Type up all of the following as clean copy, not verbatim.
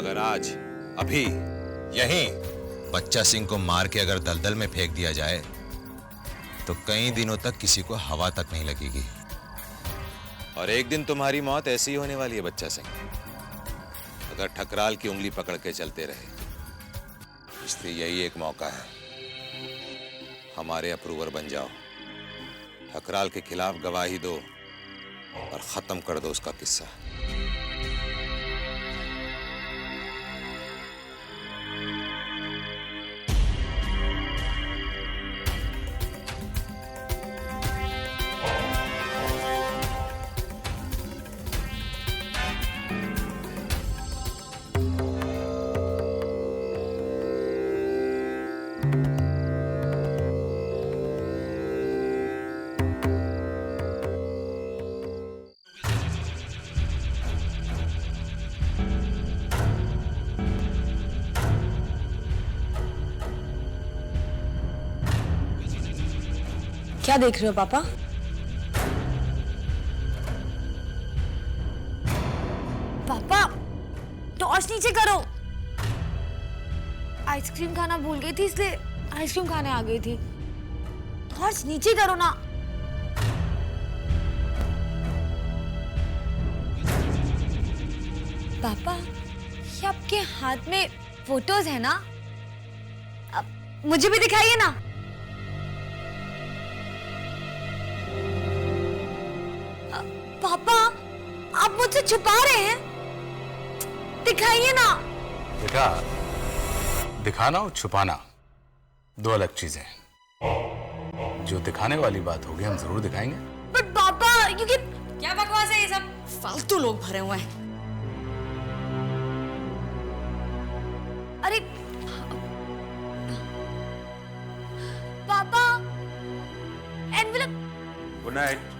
अगर आज अभी यहीं बच्चा सिंह को मार के अगर दलदल में फेंक दिया जाए तो कई दिनों तक किसी को हवा तक नहीं लगेगी। और एक दिन तुम्हारी मौत ऐसी ही होने वाली है बच्चा सिंह, अगर ठकराल की उंगली पकड़ के चलते रहे। इसलिए यही एक मौका है, हमारे अप्रूवर बन जाओ, ठकराल के खिलाफ गवाही दो और खत्म कर दो उसका किस्सा। क्या देख रहे हो पापा? पापा टॉर्च नीचे करो। आइसक्रीम खाना भूल गई थी इसलिए आइसक्रीम खाने आ गई थी। टॉर्च नीचे करो ना। पापा ये आपके हाथ में फोटोज है ना? अब मुझे भी दिखाइए ना। पापा आप मुझसे छुपा रहे हैं, दिखाइए ना। बेटा, दिखाना और छुपाना दो अलग चीजें हैं। जो दिखाने वाली बात होगी हम जरूर दिखाएंगे। पर पापा क्योंकि क्या बकवास है ये सब, फालतू लोग भरे हुए हैं। अरे पापा एनवेलप। Good night.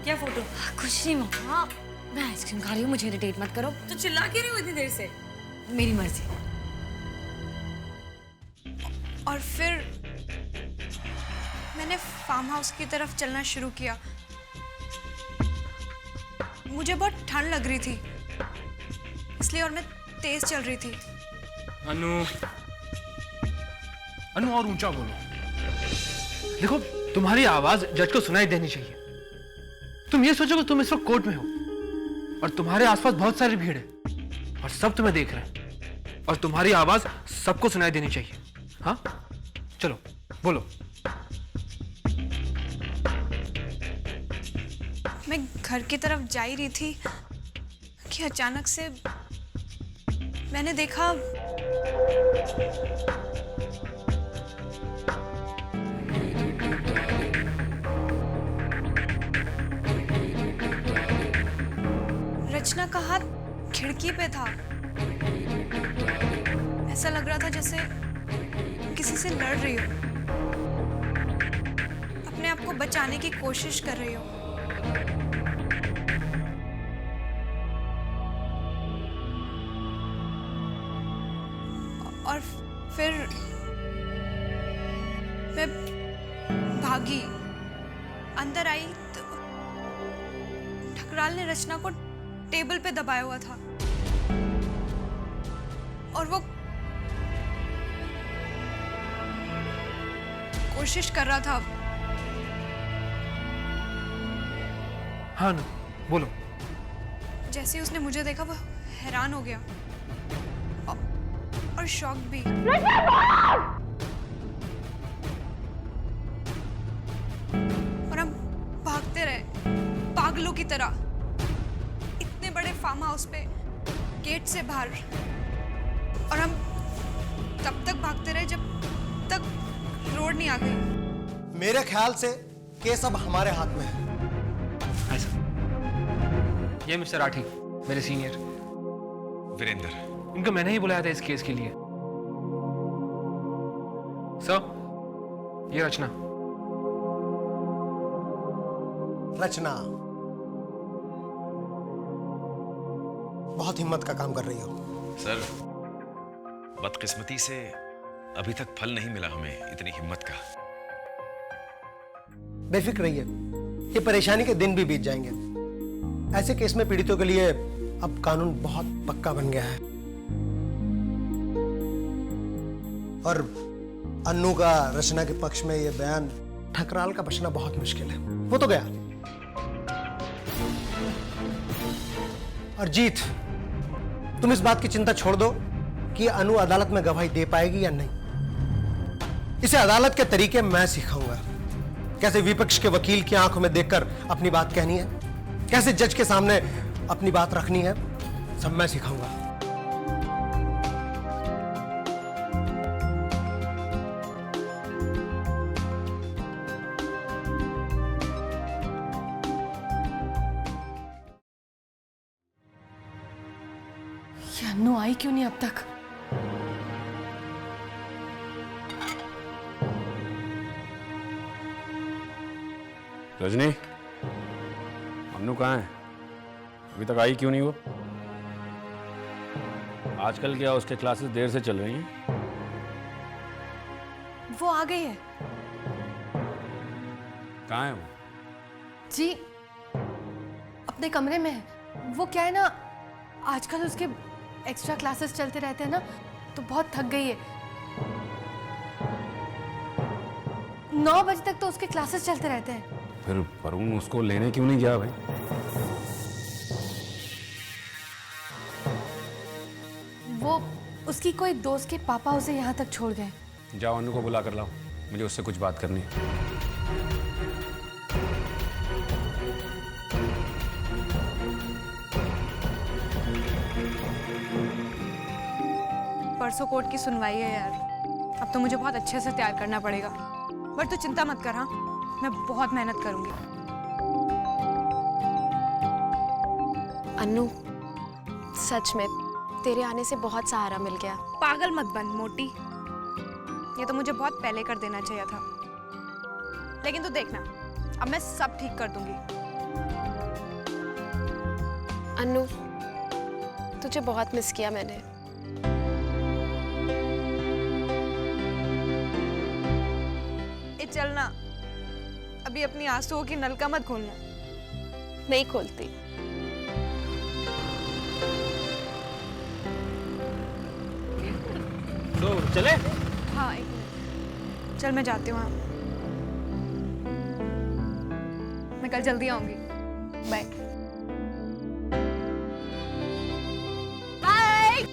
क्या फोटो? कुछ नहीं मम्मा, मैं आइसक्रीम खा रही हूँ, मुझे इरिटेट मत करो। तो चिल्ला क्यों रही हो इतनी देर से? मेरी मर्जी। और फिर मैंने फार्म हाउस की तरफ चलना शुरू किया। मुझे बहुत ठंड लग रही थी इसलिए, और मैं तेज चल रही थी। अनु, अनु और ऊंचा बोलो। देखो तुम्हारी आवाज जज को सुनाई देनी चाहिए। तुम ये सोचो कि तुम इस वक्त कोर्ट में हो और तुम्हारे आसपास बहुत सारी भीड़ है और सब तुम्हें देख रहे हैं और तुम्हारी आवाज सबको सुनाई देनी चाहिए। हाँ चलो बोलो। मैं घर की तरफ जा ही रही थी कि अचानक से मैंने देखा रचना का हाथ खिड़की पे था। ऐसा लग रहा था जैसे किसी से लड़ रही हो, अपने आप को बचाने की कोशिश कर रही हो। और फिर मैं भागी, अंदर आई तो ठकराल ने रचना को टेबल पे दबाया हुआ था और वो कोशिश कर रहा था। हाँ ना बोलो। जैसे ही उसने मुझे देखा वो हैरान हो गया और शॉक भी। और हम भागते रहे पागलों की तरह इतने बड़े फार्म हाउस पे, गेट से बाहर। और हम तब तक भागते रहे जब तक रोड नहीं आ गई। मेरे ख्याल से केस अब हमारे हाथ में है। ये मिस्टर राठी, मेरे सीनियर वीरेंद्र, इनको मैंने ही बुलाया था इस केस के लिए। सर, ये रचना। रचना बहुत हिम्मत का काम कर रही हो। सर, बदकिस्मती से अभी तक फल नहीं मिला हमें इतनी हिम्मत का। बेफिक्र रहिए, ये परेशानी के दिन भी बीत जाएंगे। ऐसे केस में पीड़ितों के लिए अब कानून बहुत पक्का बन गया है। और अन्नू का रचना के पक्ष में ये बयान ठकराल का बचना बहुत मुश्किल है। वो तो गया। और जीत, तुम इस बात की चिंता छोड़ दो कि अनु अदालत में गवाही दे पाएगी या नहीं। इसे अदालत के तरीके मैं सिखाऊंगा, कैसे विपक्ष के वकील की आंखों में देखकर अपनी बात कहनी है, कैसे जज के सामने अपनी बात रखनी है, सब मैं सिखाऊंगा। ये अन्नू आई क्यों नहीं अब तक? रजनी, अन्नू कहाँ है? अभी तक आई क्यों नहीं वो? आजकल क्या उसके क्लासेस देर से चल रही हैं? वो आ गई है कहाँ है वो? जी, अपने कमरे में है। वो क्या है ना, आजकल उसके एक्स्ट्रा क्लासेस चलते रहते हैं ना, तो बहुत थक गई है। 9 बजे तक तो उसके क्लासेस चलते रहते हैं। फिर वरुण उसको लेने क्यों नहीं गया भाई? वो उसकी कोई दोस्त के पापा उसे यहाँ तक छोड़ गए। जाओ अन्नू को बुला कर लाओ, मुझे उससे कुछ बात करनी है। परसों कोर्ट की सुनवाई है यार, अब तो मुझे बहुत अच्छे से तैयार करना पड़ेगा। बट तू चिंता मत कर, हाँ, मैं बहुत मेहनत करूंगी। अन्नू, सच में तेरे आने से बहुत सहारा मिल गया। पागल मत बन मोटी, ये तो मुझे बहुत पहले कर देना चाहिए था। लेकिन तू देखना, अब मैं सब ठीक कर दूंगी। अन्नू, तुझे बहुत मिस किया मैंने। चलना, अभी अपनी आंसुओं की नलका मत खोलना। नहीं खोलती। तो चले? हाँ, एक मिनट, चल मैं जाती हूँ। मैं कल जल्दी आऊंगी। बाय। बाय।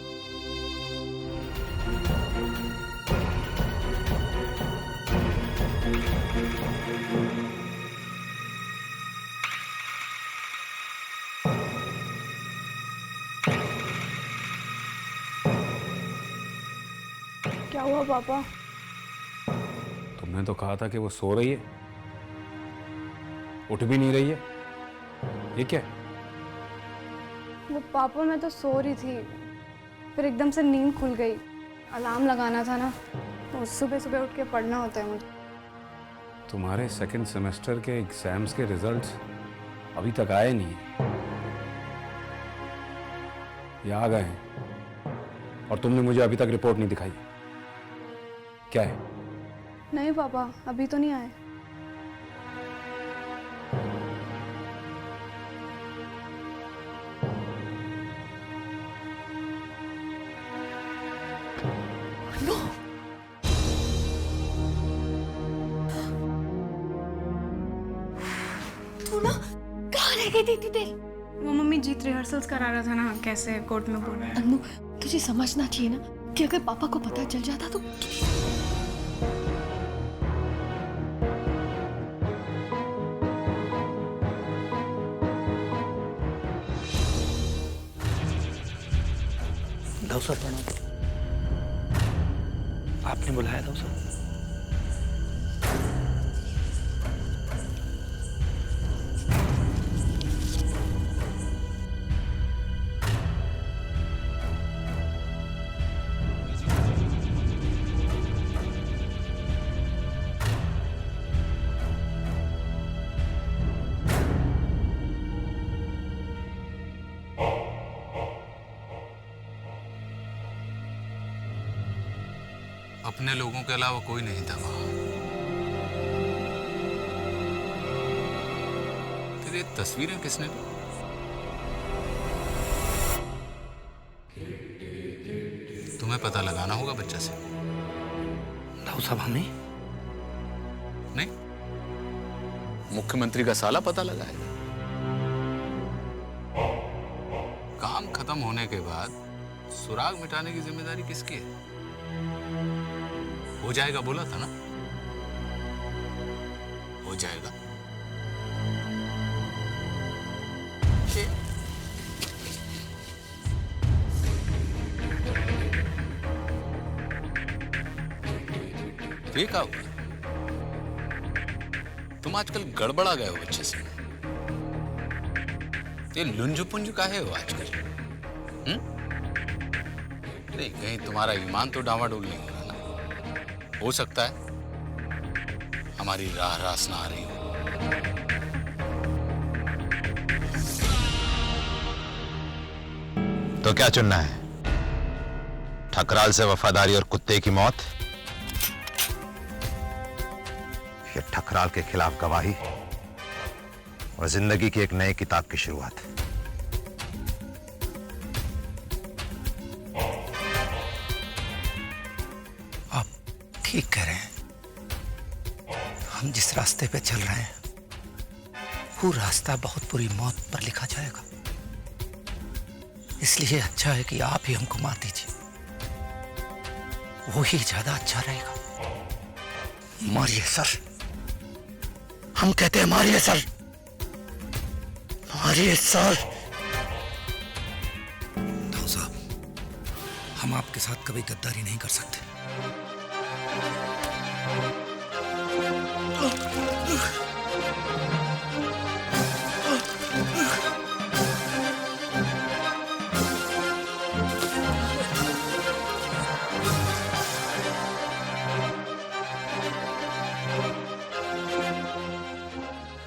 क्या हुआ पापा? तुमने तो कहा था कि वो सो रही है, उठ भी नहीं रही है। ये क्या है? वो पापा, मैं तो सो रही थी, फिर एकदम से नींद खुल गई। अलार्म लगाना था ना, तो सुबह सुबह उठ के पढ़ना होता है मुझे। तुम्हारे सेकंड सेमेस्टर के एग्जाम्स के रिजल्ट्स अभी तक आए नहीं हैं। या आ गए हैं और तुमने मुझे अभी तक रिपोर्ट नहीं दिखाई। क्या है? नहीं पापा, अभी तो नहीं आए। तू ना कहाँ रह गई थी इतनी देर? वो मम्मी जीत रिहर्सल्स करा रहा था ना, कैसे कोर्ट में बोलना है। अन्नू, तुझे समझना चाहिए ना कि अगर पापा को पता चल जाता तो। दौसा प्रणाम। आपने बुलाया दौसा? अपने लोगों के अलावा कोई नहीं था वहां। तेरी तस्वीरें किसने ली? तुम्हें पता लगाना होगा बच्चा से। दाऊ साहब हमें नहीं, मुख्यमंत्री का साला पता लगाएगा। काम खत्म होने के बाद सुराग मिटाने की जिम्मेदारी किसकी है? हो जाएगा बोला था ना, हो जाएगा। देखा हुआ तुम आजकल गड़बड़ा गए हो बच्चे से। ये लुंजु पुंजु काहे हो आजकल? नहीं, कहीं तुम्हारा ईमान तो डावाडोल नहीं हो रहा ना? हो सकता है हमारी राह रास ना आ रही हो। तो क्या चुनना है, ठकराल से वफादारी और कुत्ते की मौत, या ठकराल के खिलाफ गवाही और जिंदगी की एक नई किताब की शुरुआत? आप ठीक कह रहे हैं। हम जिस रास्ते पे चल रहे हैं वो रास्ता बहुत बुरी मौत पर लिखा जाएगा। इसलिए अच्छा है कि आप ही हमको मार दीजिए, वो ही ज्यादा अच्छा रहेगा। मारिए सर, हम कहते हैं मारिए सर, मारिए सर। दाऊ साहब, हम आपके साथ कभी गद्दारी नहीं कर सकते।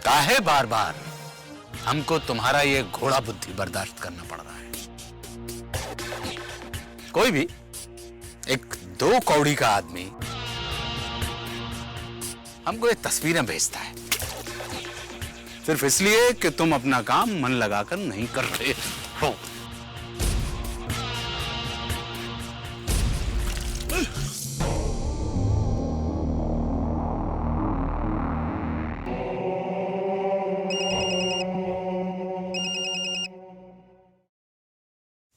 काहे बार बार हमको तुम्हारा ये घोड़ा बुद्धि बर्दाश्त करना पड़ रहा है? कोई भी एक 2 कौड़ी का आदमी हमको ये तस्वीरें भेजता है सिर्फ इसलिए कि तुम अपना काम मन लगाकर नहीं कर रहे हो।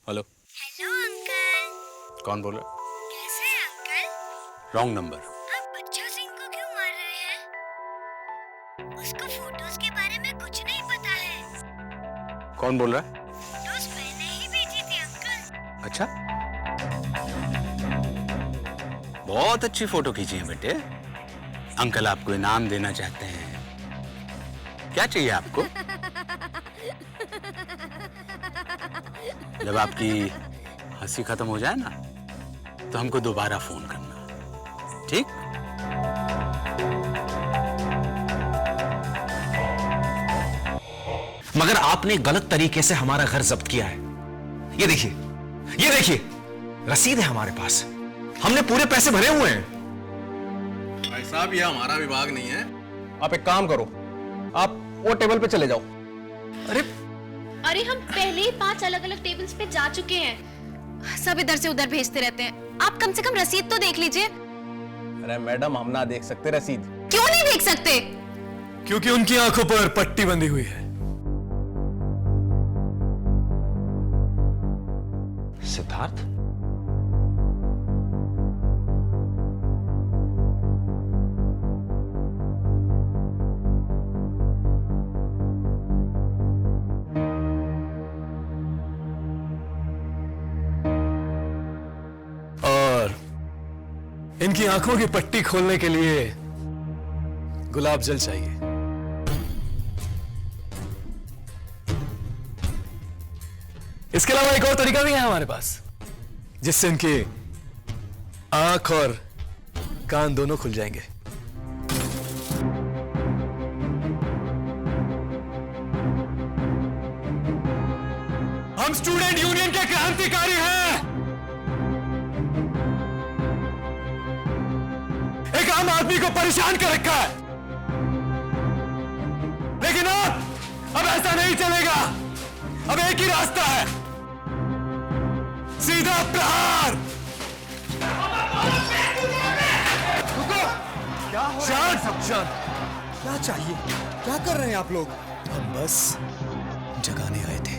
हेलो। Hello uncle. कौन बोल रहा? कैसे हैं अंकल? Wrong number. आप बच्चा सिंह को क्यों मार रहे हैं? उसको फोटोज के बारे में कुछ नहीं पता है। कौन बोल रहा है? फोटोज मैंने ही भेजी थी अंकल। अच्छा, बहुत अच्छी फोटो खींची है बेटे। अंकल आपको इनाम देना चाहते हैं। क्या चाहिए आपको? जब आपकी हंसी खत्म हो जाए ना तो हमको दोबारा फोन करना, ठीक? मगर आपने गलत तरीके से हमारा घर जब्त किया है। ये देखिए, ये देखिए, रसीद है हमारे पास, हमने पूरे पैसे भरे हुए हैं। भाई साहब, ये हमारा विभाग नहीं है। आप एक काम करो, आप वो टेबल पे चले जाओ। अरे हम पहले ही 5 अलग अलग टेबल्स पे जा चुके हैं। सब इधर से उधर भेजते रहते हैं। आप कम से कम रसीद तो देख लीजिए। अरे मैडम, हम ना देख सकते रसीद। क्यों नहीं देख सकते? क्योंकि उनकी आंखों पर पट्टी बंधी हुई है। सिद्धार्थ, इनकी आंखों की पट्टी खोलने के लिए गुलाब जल चाहिए। इसके अलावा एक और तरीका भी है हमारे पास, जिससे इनकी आंख और कान दोनों खुल जाएंगे। हम स्टूडेंट यूनियन के क्रांतिकारी हैं। एक आम आदमी को परेशान कर रखा है, लेकिन अब ऐसा नहीं चलेगा। अब एक ही रास्ता है, सीधा प्रहार। सब? क्या चाहिए? क्या कर रहे हैं आप लोग? हम बस जगाने आए थे।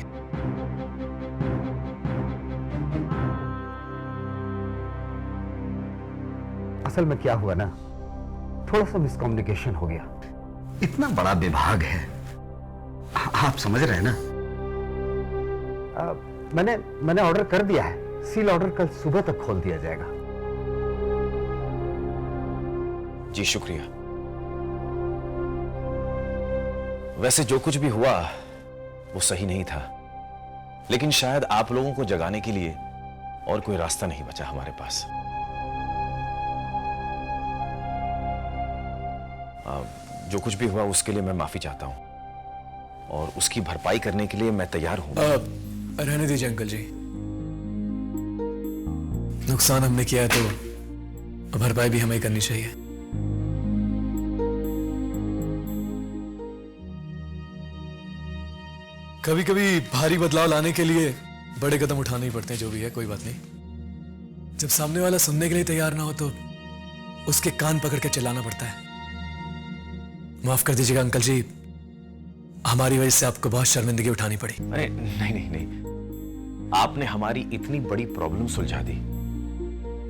असल में क्या हुआ ना, थोड़ा सा मिसकम्युनिकेशन हो गया। इतना बड़ा विभाग है, आप समझ रहे हैं ना। मैंने ऑर्डर कर दिया है, सील ऑर्डर कल सुबह तक खोल दिया जाएगा। जी शुक्रिया। वैसे जो कुछ भी हुआ वो सही नहीं था, लेकिन शायद आप लोगों को जगाने के लिए और कोई रास्ता नहीं बचा हमारे पास। जो कुछ भी हुआ उसके लिए मैं माफी चाहता हूं और उसकी भरपाई करने के लिए मैं तैयार हूं। रहने दीजिए अंकल जी, नुकसान हमने किया है तो भरपाई भी हमें करनी चाहिए। कभी कभी भारी बदलाव लाने के लिए बड़े कदम उठाने ही पड़ते हैं। जो भी है कोई बात नहीं। जब सामने वाला सुनने के लिए तैयार ना हो तो उसके कान पकड़ के चिल्लाना पड़ता है। माफ कर दीजिएगा अंकल जी, हमारी वजह से आपको बहुत शर्मिंदगी उठानी पड़ी। अरे नहीं, आपने हमारी इतनी बड़ी प्रॉब्लम सुलझा दी,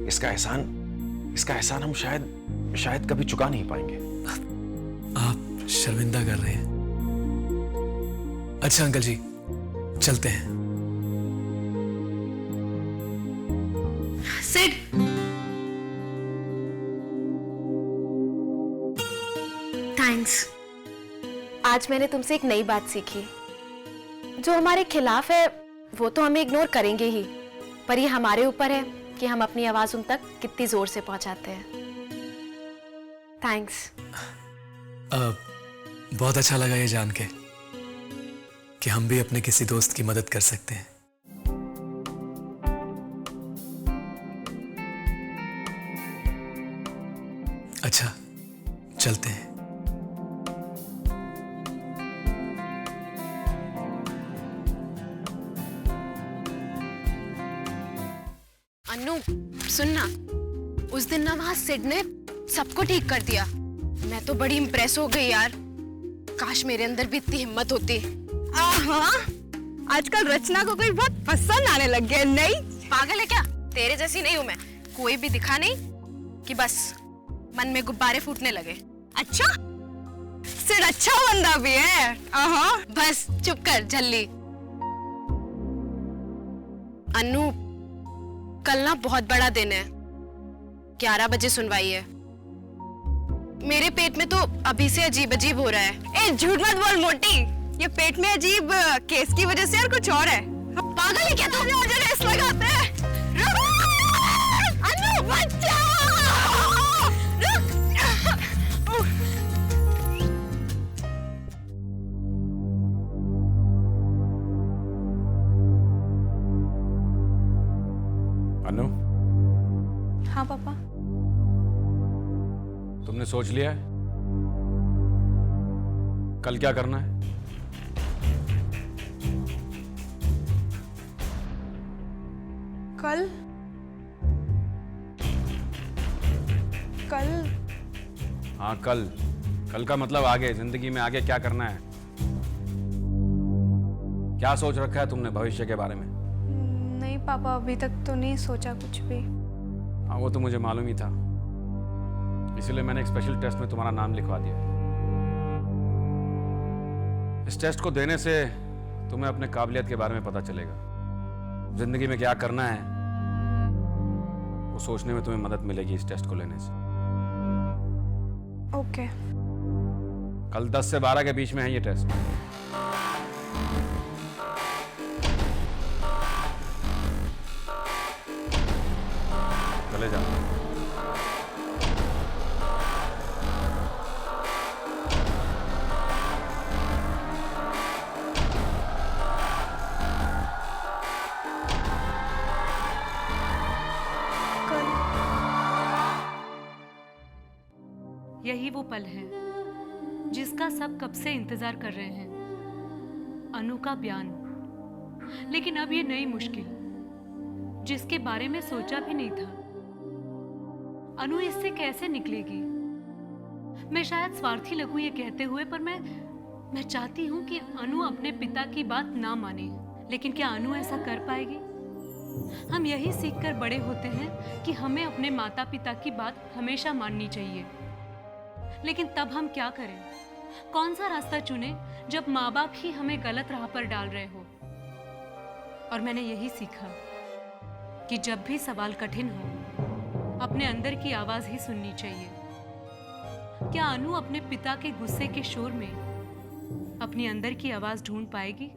इसका एहसान हम शायद कभी चुका नहीं पाएंगे। आप शर्मिंदा कर रहे हैं। अच्छा अंकल जी, चलते हैं। सिड, थैंक्स। आज मैंने तुमसे एक नई बात सीखी। जो हमारे खिलाफ है वो तो हमें इग्नोर करेंगे ही, पर ये हमारे ऊपर है कि हम अपनी आवाज उन तक कितनी जोर से पहुंचाते हैं। थैंक्स। बहुत अच्छा लगा ये जान के कि हम भी अपने किसी दोस्त की मदद कर सकते हैं। अच्छा, चलते हैं। अन्नू सुनना, उस दिन ना वहां सिड ने सबको ठीक कर दिया। मैं तो बड़ी इंप्रेस हो गई यार। काश मेरे अंदर भी इतनी हिम्मत होती। आजकल रचना को कोई बहुत पसंद आने लग गया। नहीं पागल है क्या? तेरे जैसी नहीं हूं मैं। कोई भी दिखा नहीं कि बस मन में गुब्बारे फूटने लगे। अच्छा, सिड अच्छा बंदा भी है। बस चुप कर झल्ली। अन्नू, कल ना बहुत बड़ा दिन है। 11 बजे सुनवाई है। मेरे पेट में तो अभी से अजीब अजीब हो रहा है। ए झूठ मत बोल मोटी, ये पेट में अजीब केस की वजह से और कुछ और है। पागल है क्या तुम? मुझे रेस लगाते हैं। अन्नू बच्चा, अनु, हाँ पापा। तुमने सोच लिया है कल क्या करना है? कल हाँ कल का मतलब आगे जिंदगी में आगे क्या करना है? क्या सोच रखा है तुमने भविष्य के बारे में? नहीं पापा, अभी तक तो नहीं सोचा कुछ भी। हाँ वो तो मुझे मालूम ही था, इसीलिए मैंने एक स्पेशल टेस्ट में तुम्हारा नाम लिखवा दिया। इस टेस्ट को देने से तुम्हें अपने काबिलियत के बारे में पता चलेगा। जिंदगी में क्या करना है वो सोचने में तुम्हें मदद मिलेगी इस टेस्ट को लेने से। ओके। कल 10 से 12 के बीच में है ये टेस्ट। चले जाओ। यही वो पल है जिसका सब कब से इंतजार कर रहे हैं। अनु का बयान। लेकिन अब ये नई मुश्किल जिसके बारे में सोचा भी नहीं था। अनु इससे कैसे निकलेगी? मैं शायद स्वार्थी लगूं ये कहते हुए, पर मैं चाहती हूं कि अनु अपने पिता की बात ना माने। लेकिन क्या अनु ऐसा कर पाएगी? हम यही सीखकर बड़े होते हैं कि हमें अपने माता पिता की बात हमेशा माननी चाहिए। लेकिन तब हम क्या करें? कौन सा रास्ता चुने जब माँ बाप ही हमें गलत राह पर डाल रहे हो? और मैंने यही सीखा कि जब भी सवाल कठिन हो, अपने अंदर की आवाज ही सुननी चाहिए। क्या अनु अपने पिता के गुस्से के शोर में अपनी अंदर की आवाज ढूंढ पाएगी?